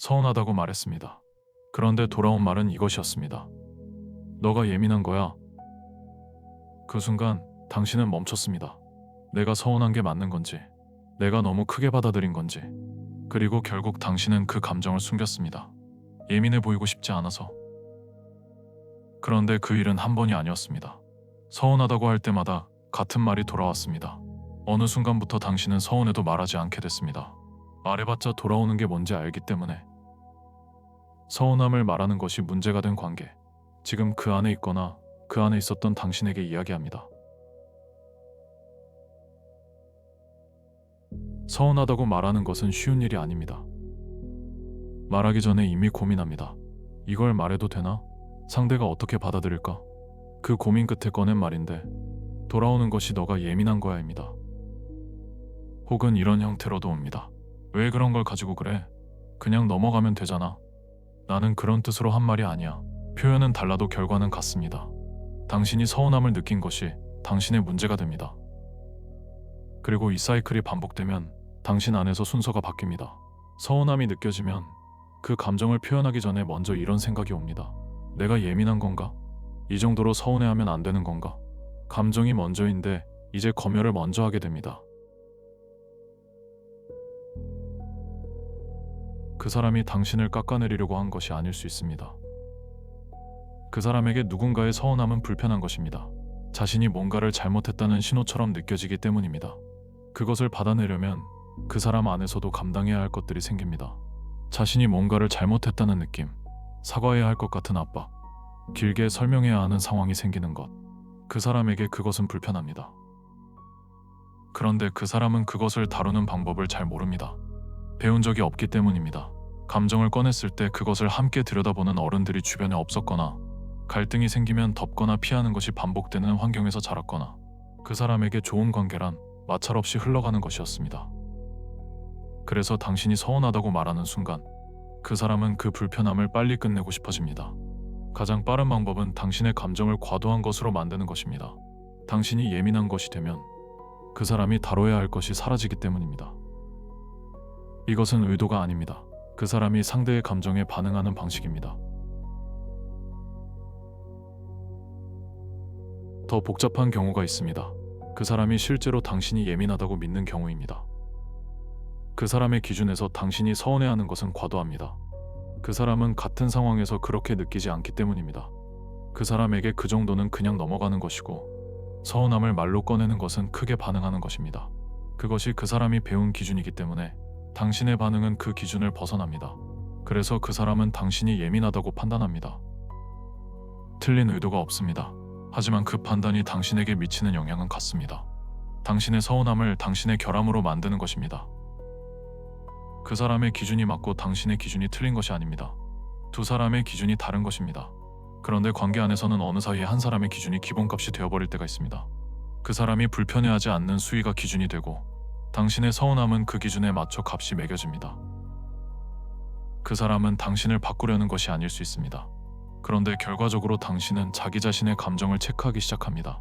서운하다고 말했습니다. 그런데 돌아온 말은 이것이었습니다. 너가 예민한 거야. 그 순간 당신은 멈췄습니다. 내가 서운한 게 맞는 건지, 내가 너무 크게 받아들인 건지, 그리고 결국 당신은 그 감정을 숨겼습니다. 예민해 보이고 싶지 않아서. 그런데 그 일은 한 번이 아니었습니다. 서운하다고 할 때마다 같은 말이 돌아왔습니다. 어느 순간부터 당신은 서운해도 말하지 않게 됐습니다. 말해봤자 돌아오는 게 뭔지 알기 때문에. 서운함을 말하는 것이 문제가 된 관계. 지금 그 안에 있거나 그 안에 있었던 당신에게 이야기합니다. 서운하다고 말하는 것은 쉬운 일이 아닙니다. 말하기 전에 이미 고민합니다. 이걸 말해도 되나? 상대가 어떻게 받아들일까? 그 고민 끝에 꺼낸 말인데 돌아오는 것이 너가 예민한 거야입니다. 혹은 이런 형태로도 옵니다. 왜 그런 걸 가지고 그래? 그냥 넘어가면 되잖아. 나는 그런 뜻으로 한 말이 아니야. 표현은 달라도 결과는 같습니다. 당신이 서운함을 느낀 것이 당신의 문제가 됩니다. 그리고 이 사이클이 반복되면 당신 안에서 순서가 바뀝니다. 서운함이 느껴지면 그 감정을 표현하기 전에 먼저 이런 생각이 옵니다. 내가 예민한 건가? 이 정도로 서운해하면 안 되는 건가? 감정이 먼저인데 이제 검열을 먼저 하게 됩니다. 그 사람이 당신을 깎아내리려고 한 것이 아닐 수 있습니다. 그 사람에게 누군가의 서운함은 불편한 것입니다. 자신이 뭔가를 잘못했다는 신호처럼 느껴지기 때문입니다. 그것을 받아내려면 그 사람 안에서도 감당해야 할 것들이 생깁니다. 자신이 뭔가를 잘못했다는 느낌, 사과해야 할 것 같은 압박, 길게 설명해야 하는 상황이 생기는 것. 그 사람에게 그것은 불편합니다. 그런데 그 사람은 그것을 다루는 방법을 잘 모릅니다. 배운 적이 없기 때문입니다. 감정을 꺼냈을 때 그것을 함께 들여다보는 어른들이 주변에 없었거나, 갈등이 생기면 덮거나 피하는 것이 반복되는 환경에서 자랐거나, 그 사람에게 좋은 관계란 마찰 없이 흘러가는 것이었습니다. 그래서 당신이 서운하다고 말하는 순간 그 사람은 그 불편함을 빨리 끝내고 싶어집니다. 가장 빠른 방법은 당신의 감정을 과도한 것으로 만드는 것입니다. 당신이 예민한 것이 되면 그 사람이 다뤄야 할 것이 사라지기 때문입니다. 이것은 의도가 아닙니다. 그 사람이 상대의 감정에 반응하는 방식입니다. 더 복잡한 경우가 있습니다. 그 사람이 실제로 당신이 예민하다고 믿는 경우입니다. 그 사람의 기준에서 당신이 서운해하는 것은 과도합니다. 그 사람은 같은 상황에서 그렇게 느끼지 않기 때문입니다. 그 사람에게 그 정도는 그냥 넘어가는 것이고, 서운함을 말로 꺼내는 것은 크게 반응하는 것입니다. 그것이 그 사람이 배운 기준이기 때문에 당신의 반응은 그 기준을 벗어납니다. 그래서 그 사람은 당신이 예민하다고 판단합니다. 틀린 의도가 없습니다. 하지만 그 판단이 당신에게 미치는 영향은 같습니다. 당신의 서운함을 당신의 결함으로 만드는 것입니다. 그 사람의 기준이 맞고 당신의 기준이 틀린 것이 아닙니다. 두 사람의 기준이 다른 것입니다. 그런데 관계 안에서는 어느 사이에 한 사람의 기준이 기본값이 되어버릴 때가 있습니다. 그 사람이 불편해하지 않는 수위가 기준이 되고, 당신의 서운함은 그 기준에 맞춰 값이 매겨집니다. 그 사람은 당신을 바꾸려는 것이 아닐 수 있습니다. 그런데 결과적으로 당신은 자기 자신의 감정을 체크하기 시작합니다.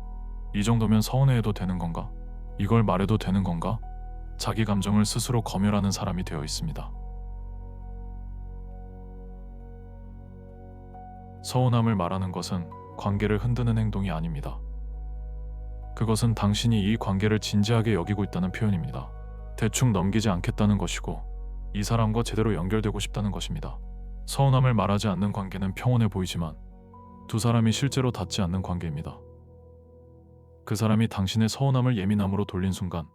이 정도면 서운해해도 되는 건가? 이걸 말해도 되는 건가? 자기 감정을 스스로 검열하는 사람이 되어 있습니다. 서운함을 말하는 것은 관계를 흔드는 행동이 아닙니다. 그것은 당신이 이 관계를 진지하게 여기고 있다는 표현입니다. 대충 넘기지 않겠다는 것이고, 이 사람과 제대로 연결되고 싶다는 것입니다. 서운함을 말하지 않는 관계는 평온해 보이지만 두 사람이 실제로 닿지 않는 관계입니다. 그 사람이 당신의 서운함을 예민함으로 돌린 순간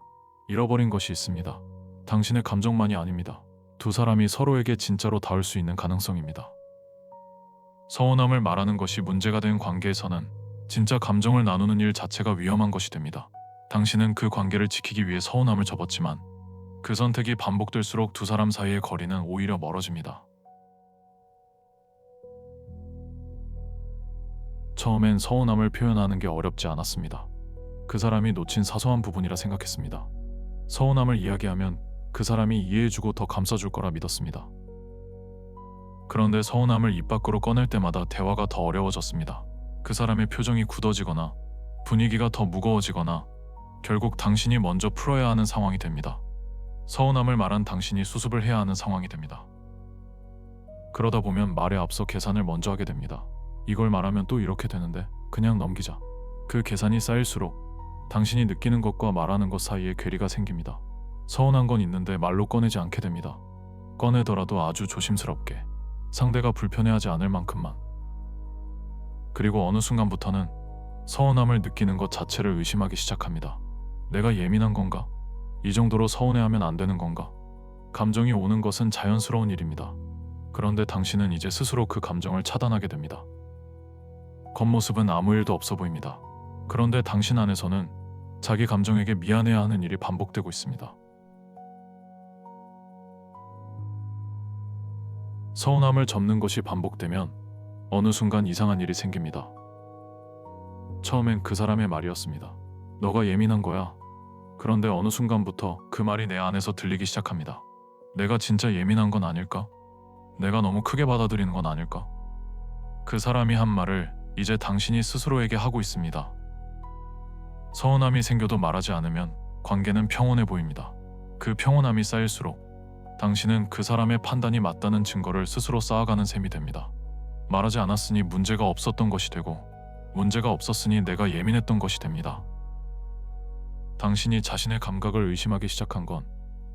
잃어버린 것이 있습니다. 당신의 감정만이 아닙니다. 두 사람이 서로에게 진짜로 닿을 수 있는 가능성입니다. 서운함을 말하는 것이 문제가 된 관계에서는 진짜 감정을 나누는 일 자체가 위험한 것이 됩니다. 당신은 그 관계를 지키기 위해 서운함을 접었지만 그 선택이 반복될수록 두 사람 사이의 거리는 오히려 멀어집니다. 처음엔 서운함을 표현하는 게 어렵지 않았습니다. 그 사람이 놓친 사소한 부분이라 생각했습니다. 서운함을 이야기하면 그 사람이 이해해주고 더 감싸줄 거라 믿었습니다. 그런데 서운함을 입 밖으로 꺼낼 때마다 대화가 더 어려워졌습니다. 그 사람의 표정이 굳어지거나 분위기가 더 무거워지거나 결국 당신이 먼저 풀어야 하는 상황이 됩니다. 서운함을 말한 당신이 수습을 해야 하는 상황이 됩니다. 그러다 보면 말에 앞서 계산을 먼저 하게 됩니다. 이걸 말하면 또 이렇게 되는데 그냥 넘기자. 그 계산이 쌓일수록 당신이 느끼는 것과 말하는 것 사이에 괴리가 생깁니다. 서운한 건 있는데 말로 꺼내지 않게 됩니다. 꺼내더라도 아주 조심스럽게, 상대가 불편해하지 않을 만큼만. 그리고 어느 순간부터는 서운함을 느끼는 것 자체를 의심하기 시작합니다. 내가 예민한 건가? 이 정도로 서운해하면 안 되는 건가? 감정이 오는 것은 자연스러운 일입니다. 그런데 당신은 이제 스스로 그 감정을 차단하게 됩니다. 겉모습은 아무 일도 없어 보입니다. 그런데 당신 안에서는 자기 감정에게 미안해야 하는 일이 반복되고 있습니다. 서운함을 접는 것이 반복되면 어느 순간 이상한 일이 생깁니다. 처음엔 그 사람의 말이었습니다. 너가 예민한 거야. 그런데 어느 순간부터 그 말이 내 안에서 들리기 시작합니다. 내가 진짜 예민한 건 아닐까? 내가 너무 크게 받아들이는 건 아닐까? 그 사람이 한 말을 이제 당신이 스스로에게 하고 있습니다. 서운함이 생겨도 말하지 않으면 관계는 평온해 보입니다. 그 평온함이 쌓일수록 당신은 그 사람의 판단이 맞다는 증거를 스스로 쌓아가는 셈이 됩니다. 말하지 않았으니 문제가 없었던 것이 되고, 문제가 없었으니 내가 예민했던 것이 됩니다. 당신이 자신의 감각을 의심하기 시작한 건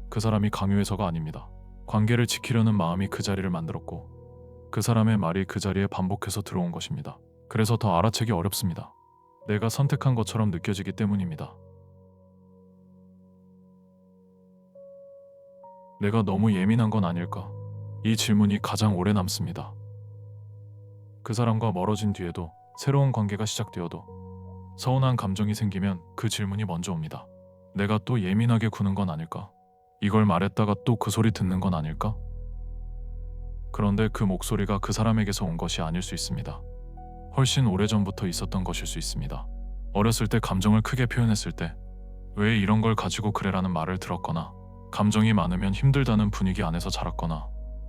그 사람이 강요해서가 아닙니다. 관계를 지키려는 마음이 그 자리를 만들었고, 그 사람의 말이 그 자리에 반복해서 들어온 것입니다. 그래서 더 알아채기 어렵습니다. 내가 선택한 것처럼 느껴지기 때문입니다. 내가 너무 예민한 건 아닐까? 이 질문이 가장 오래 남습니다. 그 사람과 멀어진 뒤에도, 새로운 관계가 시작되어도 서운한 감정이 생기면 그 질문이 먼저 옵니다. 내가 또 예민하게 구는 건 아닐까? 이걸 말했다가 또 그 소리 듣는 건 아닐까? 그런데 그 목소리가 그 사람에게서 온 것이 아닐 수 있습니다. 훨씬 오래전부터 있었던 것일 수 있습니다. 어렸을 때 감정을 크게 표현했을 때 왜 이런 걸 가지고 그래라는 말을 들었거나, 감정이 많으면 힘들다는 분위기 안에서 자랐거나,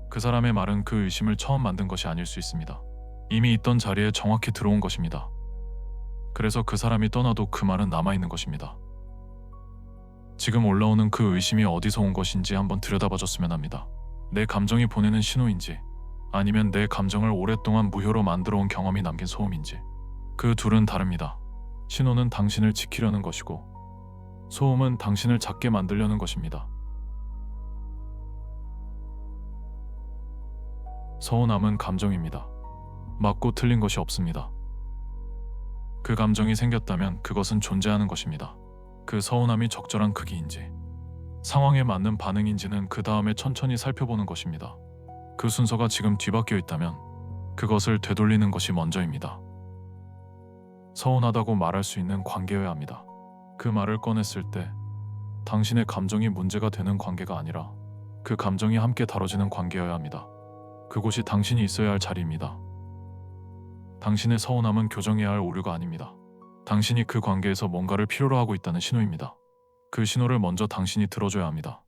그 사람의 말은 그 의심을 처음 만든 것이 아닐 수 있습니다. 이미 있던 자리에 정확히 들어온 것입니다. 그래서 그 사람이 떠나도 그 말은 남아있는 것입니다. 지금 올라오는 그 의심이 어디서 온 것인지 한번 들여다봐줬으면 합니다. 내 감정이 보내는 신호인지, 아니면 내 감정을 오랫동안 무효로 만들어온 경험이 남긴 소음인지. 그 둘은 다릅니다. 신호는 당신을 지키려는 것이고, 소음은 당신을 작게 만들려는 것입니다. 서운함은 감정입니다. 맞고 틀린 것이 없습니다. 그 감정이 생겼다면 그것은 존재하는 것입니다. 그 서운함이 적절한 크기인지, 상황에 맞는 반응인지는 그 다음에 천천히 살펴보는 것입니다. 그 순서가 지금 뒤바뀌어 있다면 그것을 되돌리는 것이 먼저입니다. 서운하다고 말할 수 있는 관계여야 합니다. 그 말을 꺼냈을 때 당신의 감정이 문제가 되는 관계가 아니라 그 감정이 함께 다뤄지는 관계여야 합니다. 그곳이 당신이 있어야 할 자리입니다. 당신의 서운함은 교정해야 할 오류가 아닙니다. 당신이 그 관계에서 뭔가를 필요로 하고 있다는 신호입니다. 그 신호를 먼저 당신이 들어줘야 합니다.